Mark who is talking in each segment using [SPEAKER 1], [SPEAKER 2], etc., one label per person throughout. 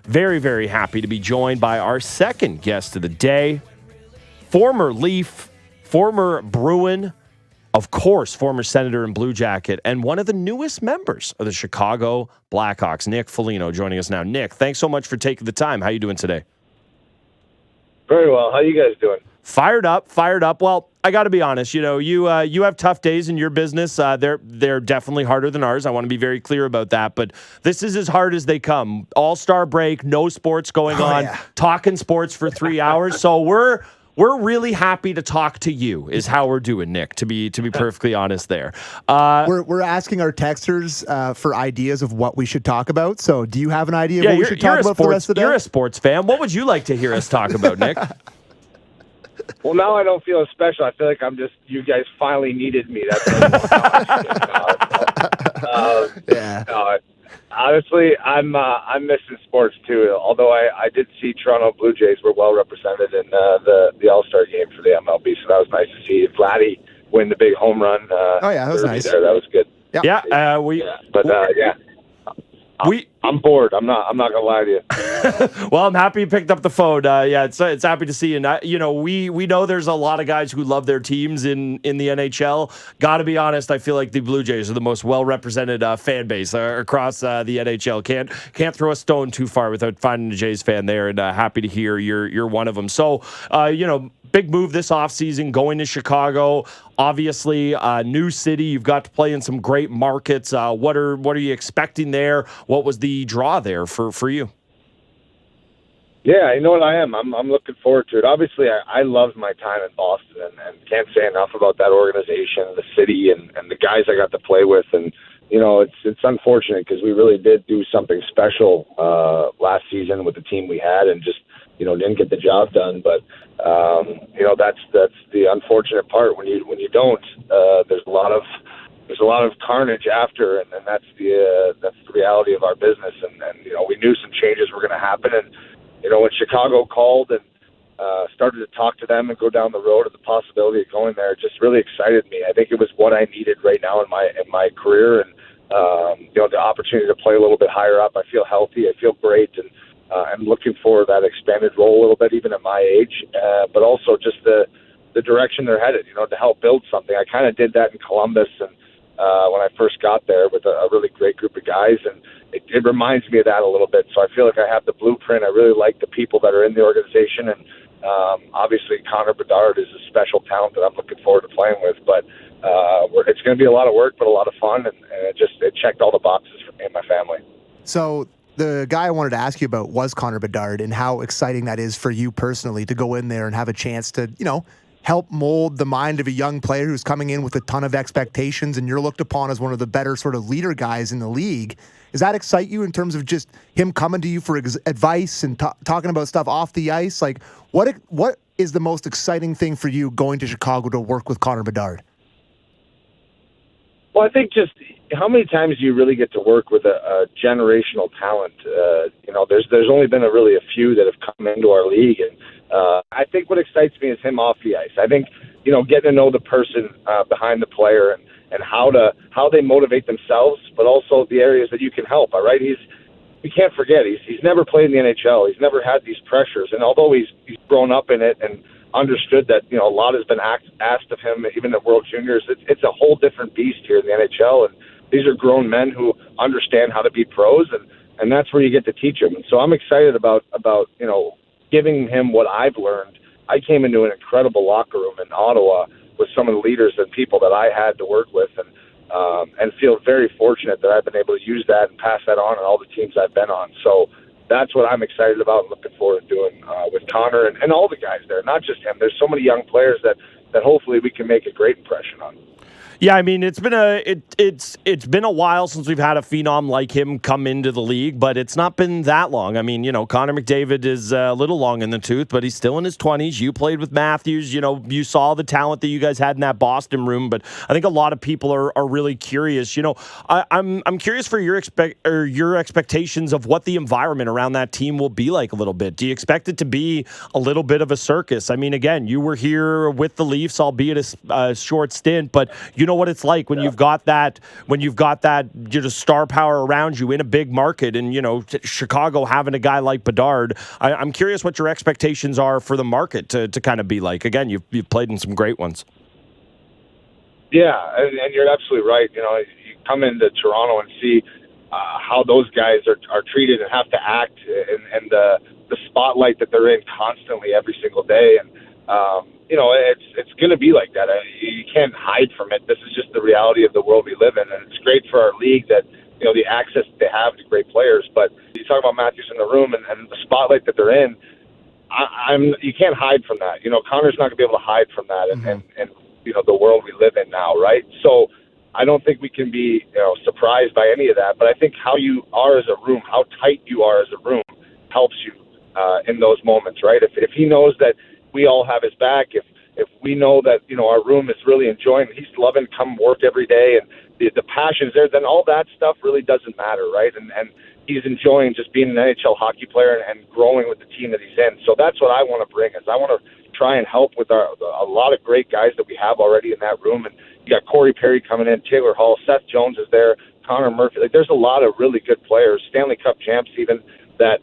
[SPEAKER 1] Very, very happy to be joined by our second guest of the day, former Leaf, former Bruin, of course, former Senator and Blue Jacket, and one of the newest members of the Chicago Blackhawks, Nick Foligno, joining us now. Nick, thanks so much for taking the time. How are you doing today?
[SPEAKER 2] Very well. How you guys doing?
[SPEAKER 1] Fired up. Well, I got to be honest. You have tough days in your business. They're definitely harder than ours. I want to be very clear about that. But this is as hard as they come. All-star break, no sports going on. Yeah. Talking sports for 3 hours. So we're really happy to talk to you. Is how we're doing, Nick. To be perfectly honest, there.
[SPEAKER 3] We're asking our texters for ideas of what we should talk about. So, do you have an idea of what we should talk about for the rest of the day?
[SPEAKER 1] You're a sports fan. What would you like to hear us talk about, Nick?
[SPEAKER 2] Well, now I don't feel as special. I feel like you guys finally needed me. Honestly, I'm missing sports too. Although I did see Toronto Blue Jays were well represented in the All-Star game for the MLB, so that was nice to see Vladdy win the big home run.
[SPEAKER 3] That was nice.
[SPEAKER 2] That was good. I'm bored. I'm not gonna lie to you.
[SPEAKER 1] Well, I'm happy you picked up the phone. It's happy to see you. And we know there's a lot of guys who love their teams in the NHL. Got to be honest, I feel like the Blue Jays are the most well represented fan base across the NHL. Can't throw a stone too far without finding a Jays fan there. And happy to hear you're one of them. So big move this offseason, going to Chicago. Obviously, new city. You've got to play in some great markets. What are you expecting there? What was the draw there for you?
[SPEAKER 2] Yeah, you know what I am. I'm looking forward to it. Obviously, I loved my time in Boston and can't say enough about that organization, the city, and the guys I got to play with. And it's unfortunate because we really did do something special last season with the team we had, and just didn't get the job done. But that's the unfortunate part when you don't. There's a lot of carnage after, and that's the reality of our business. And we knew some changes were going to happen. And when Chicago called and started to talk to them and go down the road of the possibility of going there, it just really excited me. I think it was what I needed right now in my career, and the opportunity to play a little bit higher up. I feel healthy. I feel great, and I'm looking for that expanded role a little bit, even at my age, but also just the direction they're headed, to help build something. I kind of did that in Columbus, and when I first got there with a really great group of guys, and it reminds me of that a little bit. So I feel like I have the blueprint. I really like the people that are in the organization, and obviously Connor Bedard is a special talent that I'm looking forward to playing with. But it's going to be a lot of work, but a lot of fun, and it checked all the boxes for me and my family.
[SPEAKER 3] So the guy I wanted to ask you about was Connor Bedard, and how exciting that is for you personally to go in there and have a chance to, help mold the mind of a young player who's coming in with a ton of expectations, and you're looked upon as one of the better sort of leader guys in the league. Does that excite you in terms of just him coming to you for advice and talking about stuff off the ice? Like, what is the most exciting thing for you going to Chicago to work with Connor Bedard?
[SPEAKER 2] Well, I think just how many times do you really get to work with a generational talent? There's only been a few that have come into our league, and I think what excites me is him off the ice. I think getting to know the person behind the player and how they motivate themselves, but also the areas that you can help. All right, we can't forget he's never played in the NHL. He's never had these pressures, and although he's grown up in it and understood that a lot has been asked of him, even at World Juniors. It's a whole different beast here in the NHL, and these are grown men who understand how to be pros, and that's where you get to teach them. And so I'm excited about giving him what I've learned. I came into an incredible locker room in Ottawa with some of the leaders and people that I had to work with, and feel very fortunate that I've been able to use that and pass that on in all the teams I've been on. So that's what I'm excited about and looking forward to doing with Connor and all the guys there, not just him. There's so many young players that hopefully we can make a great impression on.
[SPEAKER 1] Yeah, I mean, it's been a while since we've had a phenom like him come into the league, but it's not been that long. I mean, Connor McDavid is a little long in the tooth, but he's still in his 20s. You played with Matthews. You saw the talent that you guys had in that Boston room, but I think a lot of people are really curious. I'm curious for your expectations of what the environment around that team will be like a little bit. Do you expect it to be a little bit of a circus? I mean, again, you were here with the Leafs, albeit a short stint, but You know what it's like when you've got that star power around you in a big market, and Chicago having a guy like Bedard. I'm curious what your expectations are for the market to kind of be like. Again, you've played in some great ones.
[SPEAKER 2] Yeah, and you're absolutely right. You come into Toronto and see how those guys are treated and have to act, and the spotlight that they're in constantly every single day. And it's going to be like that. You can't hide from it. This is just the reality of the world we live in, and it's great for our league that the access that they have to great players. But you talk about Matthews in the room and the spotlight that they're in. You can't hide from that. Connor's not going to be able to hide from that, and the world we live in now, right? So I don't think we can be surprised by any of that. But I think how you are as a room, how tight you are as a room, helps you in those moments, right? If he knows that we all have his back, if we know that our room is really enjoying, he's loving come work every day, and the passion's there, then all that stuff really doesn't matter, right? And he's enjoying just being an NHL hockey player and growing with the team that he's in. So that's what I want to bring. Is I want to try and help with a lot of great guys that we have already in that room. And you got Corey Perry coming in, Taylor Hall, Seth Jones is there, Connor Murphy. There's a lot of really good players, Stanley Cup champs even, that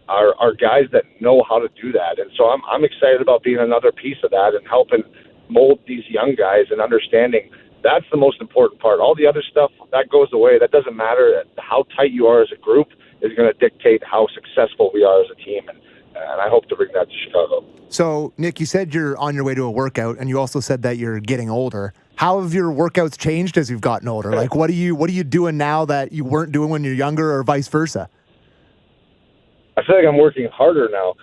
[SPEAKER 2] are guys that know how to do that. And so I'm excited about being another piece of that and helping mold these young guys and understanding that's the most important part. All the other stuff, that goes away. That doesn't matter. How tight you are as a group is going to dictate how successful we are as a team. And I hope to bring that to Chicago.
[SPEAKER 3] So, Nick, you said you're on your way to a workout, and you also said that you're getting older. How have your workouts changed as you've gotten older? Like, what are you doing now that you weren't doing when you're younger, or vice versa?
[SPEAKER 2] I feel like I'm working harder now.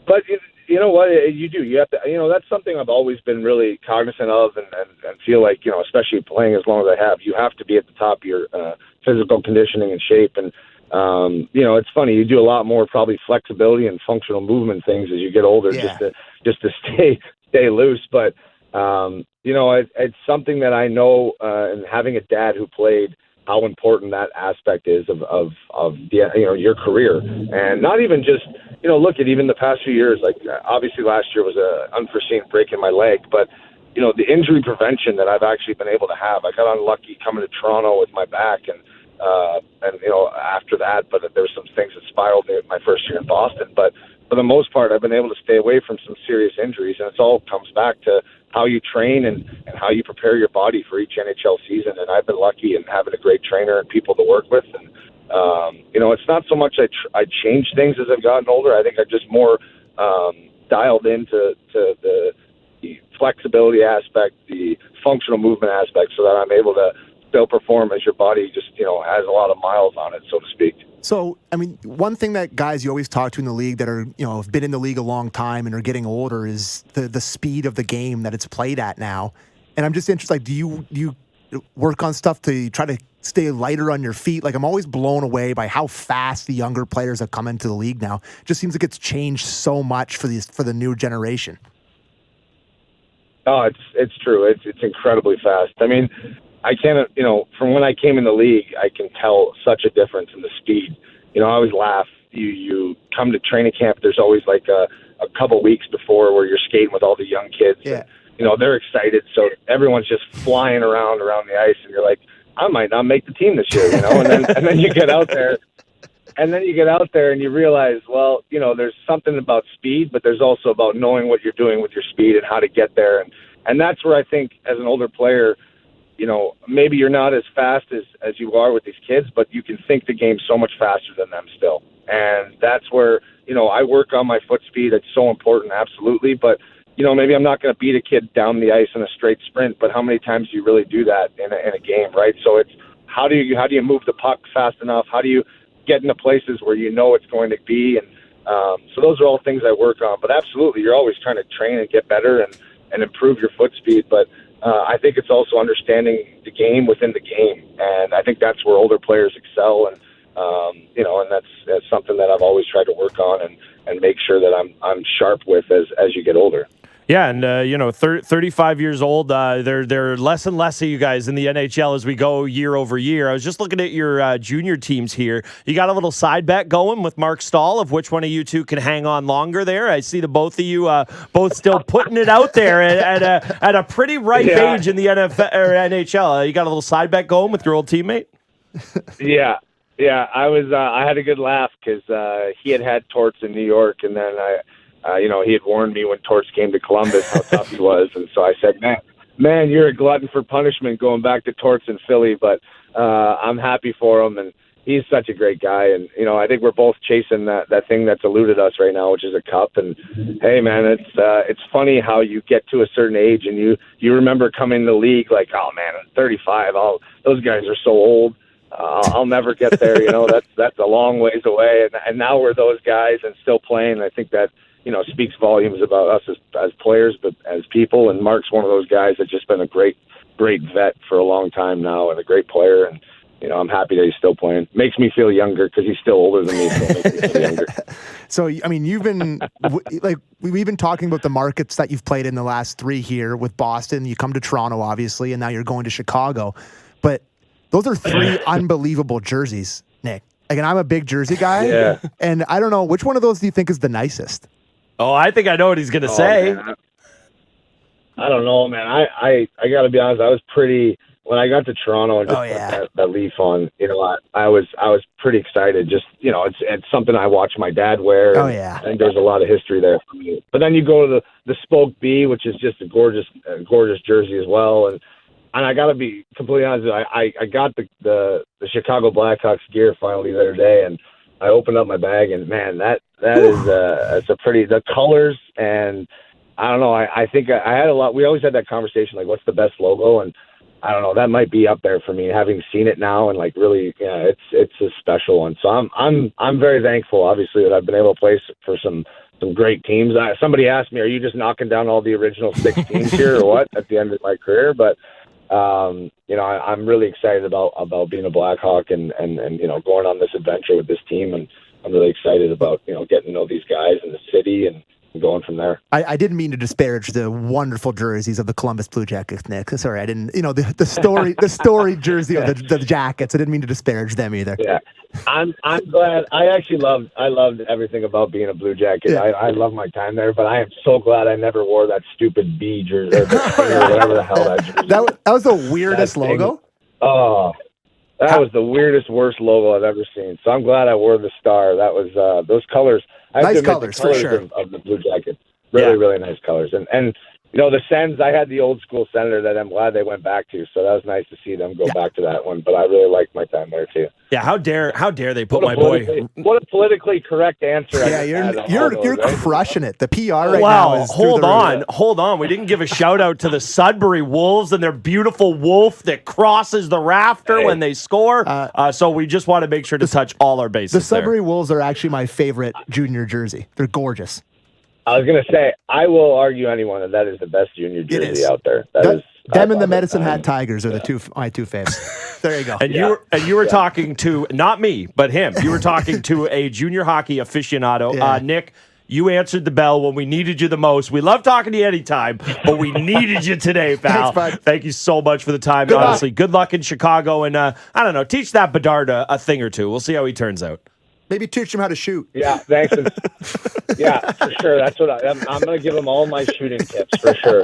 [SPEAKER 2] But you know what? You do. You have to. That's something I've always been really cognizant of, and feel like especially playing as long as I have, you have to be at the top of your physical conditioning and shape. And it's funny. You do a lot more probably flexibility and functional movement things as you get older, just to stay loose. But it's something that I know, and having a dad who played, how important that aspect is of your career. And not even just look at even the past few years, like obviously last year was an unforeseen break in my leg, but the injury prevention that I've actually been able to have. I got unlucky coming to Toronto with my back, and after that, but there were some things that spiraled in my first year in Boston. But for the most part, I've been able to stay away from some serious injuries, and it all comes back to how you train and how you prepare your body for each NHL season. And I've been lucky in having a great trainer and people to work with. And, it's not so much I changed things as I've gotten older. I think I'm just more dialed into the flexibility aspect, the functional movement aspect, so that I'm able to still perform as your body just, has a lot of miles on it, so to speak.
[SPEAKER 3] So, I mean, one thing that guys you always talk to in the league that are, have been in the league a long time and are getting older is the speed of the game that it's played at now. And I'm just interested, like, do you work on stuff to try to stay lighter on your feet? Like, I'm always blown away by how fast the younger players have come into the league now. It just seems like it's changed so much for the new generation.
[SPEAKER 2] Oh, it's true. It's incredibly fast. I mean, I can't, from when I came in the league, I can tell such a difference in the speed. I always laugh. You come to training camp, there's always like a couple weeks before where you're skating with all the young kids.
[SPEAKER 3] Yeah.
[SPEAKER 2] And, they're excited. So everyone's just flying around the ice, and you're like, I might not make the team this year, and then you get out there. And then you get out there and you realize, well, there's something about speed, but there's also about knowing what you're doing with your speed and how to get there. And that's where I think as an older player, maybe you're not as fast as you are with these kids, but you can think the game so much faster than them still. And that's where, I work on my foot speed. It's so important, absolutely. But, maybe I'm not going to beat a kid down the ice in a straight sprint, but how many times do you really do that in a game, right? So it's how do you move the puck fast enough? How do you get into places where it's going to be? And so those are all things I work on. But absolutely, you're always trying to train and get better and improve your foot speed. But I think it's also understanding the game within the game, and I think that's where older players excel. And and that's something that I've always tried to work on and make sure that I'm sharp with as you get older.
[SPEAKER 1] Yeah, and 35 years old. There are less and less of you guys in the NHL as we go year over year. I was just looking at your junior teams here. You got a little side bet going with Mark Stahl of which one of you two can hang on longer there. I see the both of you both still putting it out there at a pretty ripe age in the NFL or NHL. You got a little side bet going with your old teammate.
[SPEAKER 2] Yeah. I had a good laugh because he had Torts in New York, and then he had warned me when Torts came to Columbus how tough he was, and so I said, man, you're a glutton for punishment going back to Torts in Philly, but I'm happy for him, and he's such a great guy, and I think we're both chasing that thing that's eluded us right now, which is a cup. And hey, man, it's funny how you get to a certain age and you remember coming to the league like, oh man, I'm 35, those guys are so old. I'll never get there. That's a long ways away. And now we're those guys and still playing. I think that, speaks volumes about us as players, but as people. And Mark's one of those guys that's just been a great vet for a long time now and a great player. And, I'm happy that he's still playing. Makes me feel younger because he's still older than me, so it makes me feel younger.
[SPEAKER 3] So, I mean, you've been we've been talking about the markets that you've played in the last 3 here with Boston. You come to Toronto, obviously, and now you're going to Chicago. But those are 3 unbelievable jerseys, Nick. And I'm a big jersey guy, and I don't know, which one of those do you think is the nicest?
[SPEAKER 1] Oh, I think I know what he's going to say.
[SPEAKER 2] Man, I don't know, man. I got to be honest. I was pretty when I got to Toronto and just put that leaf on. I was pretty excited. Just it's something I watched my dad wear. I think there's a lot of history there for me. But then you go to the Spoke B, which is just a gorgeous jersey as well. And I got to be completely honest with you, I got the Chicago Blackhawks gear finally the other day, and I opened up my bag, and man, that is it's a pretty the colors, and I don't know. I think I had a lot. We always had that conversation like, what's the best logo? And I don't know. That might be up there for me, having seen it now and like really, it's a special one. So I'm very thankful, obviously, that I've been able to play for some great teams. Somebody asked me, are you just knocking down all the original 6 teams here or what at the end of my career? But I'm really excited about being a Blackhawk and going on this adventure with this team, and I'm really excited about getting to know these guys in the city and going from there.
[SPEAKER 3] I didn't mean to disparage the wonderful jerseys of the Columbus Blue Jackets, Nick. Sorry, I didn't. The story jersey of the Jackets. I didn't mean to disparage them either.
[SPEAKER 2] Yeah, I'm glad. I loved everything about being a Blue Jacket. Yeah. I love my time there, but I am so glad I never wore that stupid B jersey or whatever the hell that jersey.
[SPEAKER 3] That was the weirdest logo.
[SPEAKER 2] Oh, that was the weirdest, worst logo I've ever seen. So I'm glad I wore the star. That was those colors.
[SPEAKER 3] Nice colors, for sure.
[SPEAKER 2] Of the Blue Jacket. Really nice colors. And the Sens, I had the old school Senator that I'm glad they went back to. So that was nice to see them go back to that one. But I really liked my time there too.
[SPEAKER 1] Yeah, how dare they put my boy?
[SPEAKER 2] What a politically correct answer.
[SPEAKER 3] Yeah, you're crushing it. The PR right now is
[SPEAKER 1] hold on. We didn't give a shout out to the Sudbury Wolves and their beautiful wolf that crosses the rafter when they score. So we just want to make sure to touch all our bases.
[SPEAKER 3] The Sudbury Wolves are actually my favorite junior jersey. They're gorgeous.
[SPEAKER 2] I was going to say, I will argue anyone that is the best junior jersey out there.
[SPEAKER 3] Them and the Medicine Hat Tigers are my two favorites. There you go.
[SPEAKER 1] And you were talking to, not me, but him. You were talking to a junior hockey aficionado.
[SPEAKER 3] Yeah.
[SPEAKER 1] Nick, you answered the bell when we needed you the most. We love talking to you anytime, but we needed you today, pal.
[SPEAKER 3] Thanks, bud.
[SPEAKER 1] Thank you so much for the time. Honestly, good luck in Chicago. And I don't know, teach that Bedard a thing or two. We'll see how he turns out.
[SPEAKER 3] Maybe teach him how to shoot.
[SPEAKER 2] Yeah, thanks. Yeah, for sure. That's what I'm going to give him all my shooting tips for sure.